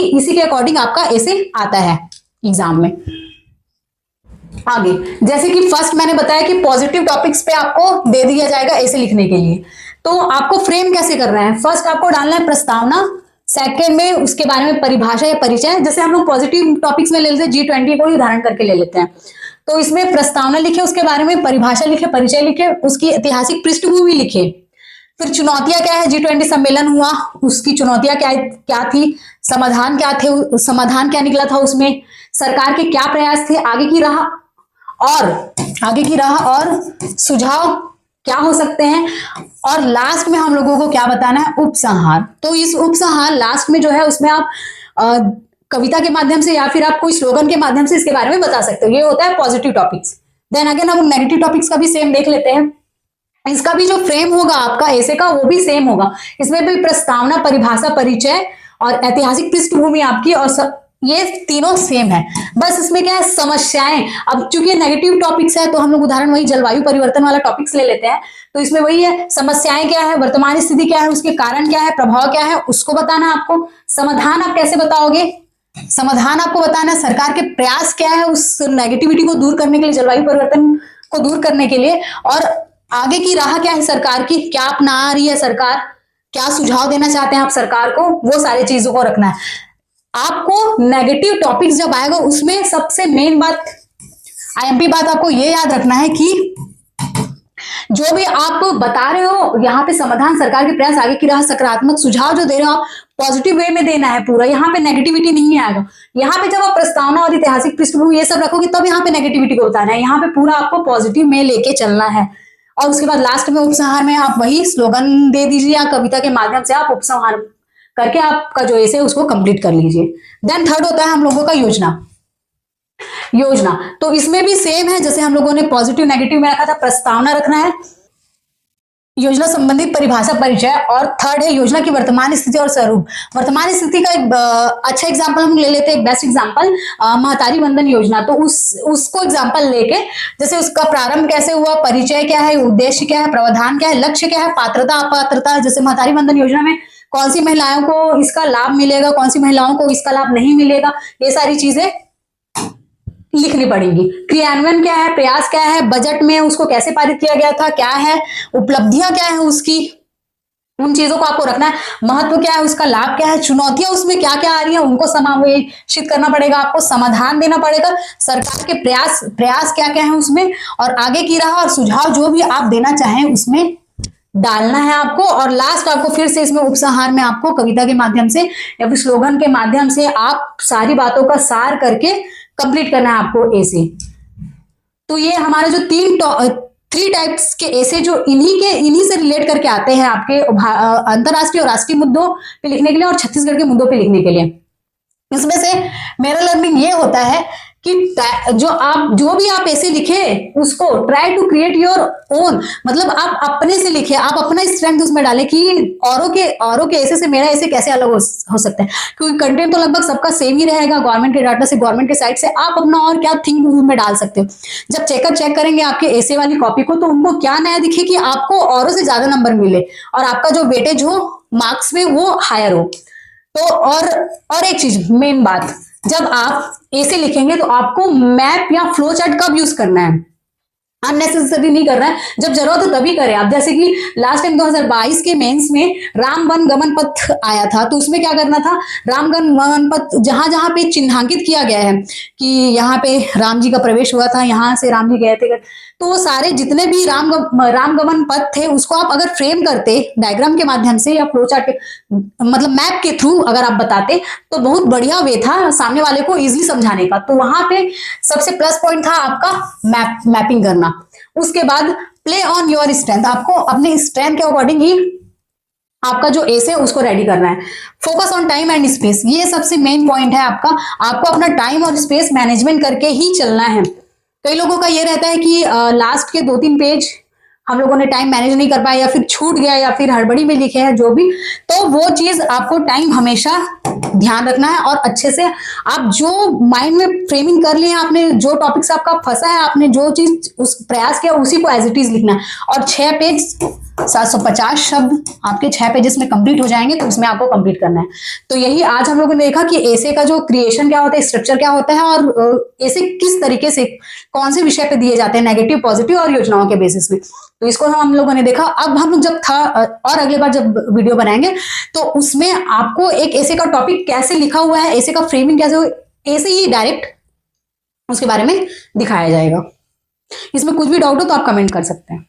इसी के अकॉर्डिंग आपका ऐसे आता है एग्जाम में। आगे जैसे कि फर्स्ट मैंने बताया कि पॉजिटिव टॉपिक्स पे आपको दे दिया जाएगा ऐसे लिखने के लिए, तो आपको फ्रेम कैसे करना है? फर्स्ट आपको डालना है प्रस्तावना, सेकंड में उसके बारे में परिभाषा या परिचय। जैसे हम लोग पॉजिटिव टॉपिक्स में ले लेते हैं, G20 को ही उदाहरण करके ले लेते हैं, तो इसमें प्रस्तावना लिखे, उसके बारे में परिभाषा लिखे, परिचय लिखे, उसकी ऐतिहासिक पृष्ठभूमि लिखे। फिर चुनौतियां क्या है, G20 सम्मेलन हुआ, उसकी चुनौतियां क्या थी, समाधान क्या थे, समाधान क्या निकला था उसमें, सरकार के क्या प्रयास थे, आगे की राह और सुझाव क्या हो सकते हैं, और लास्ट में हम लोगों को क्या बताना है, उपसंहार। तो इस उपसंहार लास्ट में जो है उसमें आप कविता के माध्यम से या फिर आप कोई स्लोगन के माध्यम से इसके बारे में बता सकते हो। ये होता है पॉजिटिव टॉपिक्स। देन अगेन हम नेगेटिव टॉपिक्स का भी सेम देख लेते हैं। इसका भी जो फ्रेम होगा आपका ऐसे का वो भी सेम होगा। इसमें भी प्रस्तावना, परिभाषा, परिचय और ऐतिहासिक पृष्ठभूमि आपकी, और ये तीनों सेम है। बस इसमें क्या है, समस्याएं। अब चूंकि नेगेटिव टॉपिक्स है तो हम लोग उदाहरण वही जलवायु परिवर्तन वाला टॉपिक्स ले लेते हैं, तो इसमें वही है, समस्याएं क्या है, वर्तमान स्थिति क्या है, उसके कारण क्या है, प्रभाव क्या है, उसको बताना है आपको। समाधान आप कैसे बताओगे, समाधान आपको बताना है, सरकार के प्रयास क्या है उस नेगेटिविटी को दूर करने के लिए, जलवायु परिवर्तन को दूर करने के लिए, और आगे की राह क्या है सरकार की, क्या अपना रही है सरकार, क्या सुझाव देना चाहते हैं आप सरकार को, वो सारी चीजों को रखना है आपको। नेगेटिव टॉपिक्स जब आएगा उसमें सबसे मेन बात, आईएमपी बात आपको ये याद रखना है कि जो भी आप बता रहे हो यहाँ पे समाधान, सरकार के प्रयास, आगे की राह, सकारात्मक सुझाव जो दे रहे हो आप पॉजिटिव वे में देना है पूरा। यहाँ पे नेगेटिविटी नहीं आएगा। यहाँ पे जब आप प्रस्तावना और ऐतिहासिक पृष्ठभूमि ये सब रखोगे तब यहाँ पे नेगेटिविटी को बताना है। यहाँ पे पूरा आपको पॉजिटिव में लेके चलना है। और उसके बाद लास्ट में उपसंहार में आप वही स्लोगन दे दीजिए या कविता के माध्यम से आप उपसंहार करके आपका जो ऐसे उसको कंप्लीट कर लीजिए। देन थर्ड होता है हम लोगों का योजना। तो इसमें भी सेम है, जैसे हम लोगों ने पॉजिटिव नेगेटिव में रखा था, प्रस्तावना रखना है, योजना संबंधित परिभाषा, परिचय, और थर्ड है योजना की वर्तमान स्थिति और स्वरूप। वर्तमान स्थिति का एक अच्छा एग्जांपल हम ले लेते हैं, एक बेस्ट एग्जांपल महतारी वंदन योजना। तो उसको एग्जांपल लेके जैसे उसका प्रारंभ कैसे हुआ, परिचय क्या है, उद्देश्य क्या है, प्रावधान क्या है, लक्ष्य क्या है, पात्रता अपात्रता, जैसे महतारी वंदन योजना में कौन सी महिलाओं को इसका लाभ मिलेगा, कौन सी महिलाओं को इसका लाभ नहीं मिलेगा, ये सारी चीजें लिखनी पड़ेगी। क्रियान्वयन क्या है, प्रयास क्या है, बजट में उसको कैसे पारित किया गया था, क्या है उपलब्धियां, क्या है उसकी, उन चीजों को आपको रखना है। महत्व क्या है, उसका लाभ क्या है, चुनौतियां उसमें क्या क्या आ रही है उनको समावेशित करना पड़ेगा आपको, समाधान देना पड़ेगा, सरकार के प्रयास क्या क्या है उसमें, और आगे की राह और सुझाव जो भी आप देना चाहें उसमें डालना है आपको। और लास्ट आपको फिर से इसमें उपसंहार में आपको कविता के माध्यम से या फिर स्लोगन के माध्यम से आप सारी बातों का सार करके कंप्लीट करना है आपको ऐसे। तो ये हमारा जो थ्री टाइप्स के ऐसे जो इन्हीं से रिलेट करके आते हैं आपके अंतरराष्ट्रीय और राष्ट्रीय मुद्दों पे लिखने के लिए और छत्तीसगढ़ के मुद्दों पे लिखने के लिए। इसमें से मेरा लर्निंग ये होता है कि जो भी आप ऐसे लिखे उसको try to create your own, मतलब आप अपने से लिखे, आप अपना स्ट्रेंथ उसमें डालें कि औरों के ऐसे से मेरा ऐसे कैसे अलग हो सकता है, क्योंकि कंटेंट तो लगभग सबका सेम ही रहेगा गवर्नमेंट के डाटा से, गवर्नमेंट के साइट से। आप अपना और क्या थिंक उसमें डाल सकते हो। जब चेकर चेक करेंगे आपके ऐसे वाली कॉपी को तो उनको क्या नया दिखे कि आपको औरों से ज्यादा नंबर मिले और आपका जो वेटेज हो मार्क्स में वो हायर हो। तो और एक चीज मेन बात, जब आप ऐसे लिखेंगे तो आपको मैप या फ्लो चार्ट कब यूज करना है, अननेसेसरी नहीं करना है, जब जरूरत हो तभी करें आप। जैसे कि लास्ट टाइम 2022 के मेंस में राम वन गमन पथ आया था, तो उसमें क्या करना था, राम गमन पथ जहां जहां पे चिन्हांकित किया गया है कि यहाँ पे राम जी का प्रवेश हुआ था, यहाँ से राम जी गए थे, तो वो सारे जितने भी राम गमन पथ थे उसको आप अगर फ्रेम करते डायग्राम के माध्यम से या फ्लो चार्ट के मतलब मैप के थ्रू अगर आप बताते तो बहुत बढ़िया वे था सामने वाले को इजीली समझाने का। तो वहां पे सबसे प्लस पॉइंट था आपका मैपिंग करना। उसके बाद प्ले ऑन योर स्ट्रेंथ, आपको अपने स्ट्रेंथ के अकॉर्डिंग ही आपका जो एसे उसको रेडी करना है। Focus on time and space, ये सबसे मेन पॉइंट है आपका, आपको अपना टाइम और स्पेस मैनेजमेंट करके ही चलना है। कई लोगों का ये रहता है कि लास्ट के 2-3 पेज हम लोगों ने टाइम मैनेज नहीं कर पाया या फिर छूट गया या फिर हड़बड़ी में लिखे हैं जो भी, तो वो चीज आपको टाइम हमेशा ध्यान रखना है और अच्छे से आप जो माइंड में फ्रेमिंग कर लिया आपने, जो टॉपिक्स आपका फंसा है, आपने जो चीज उस प्रयास किया उसी को एज इट इज लिखना है। और 6 पेज 750 शब्द आपके 6 पेजेस में कंप्लीट हो जाएंगे, तो उसमें आपको कंप्लीट करना है। तो यही आज हम लोगों ने देखा कि ऐसे का जो क्रिएशन क्या होता है, स्ट्रक्चर क्या होता है, और ऐसे किस तरीके से कौन से विषय पे दिए जाते हैं, नेगेटिव, पॉजिटिव और योजनाओं के बेसिस में। तो इसको हम लोगों ने देखा। अब हम लोग जब था और अगले बार जब वीडियो बनाएंगे तो उसमें आपको एक ऐसे का टॉपिक कैसे लिखा हुआ है, ऐसे का फ्रेमिंग कैसे, ऐसे ही डायरेक्ट उसके बारे में दिखाया जाएगा। इसमें कुछ भी डाउट हो तो आप कमेंट कर सकते हैं।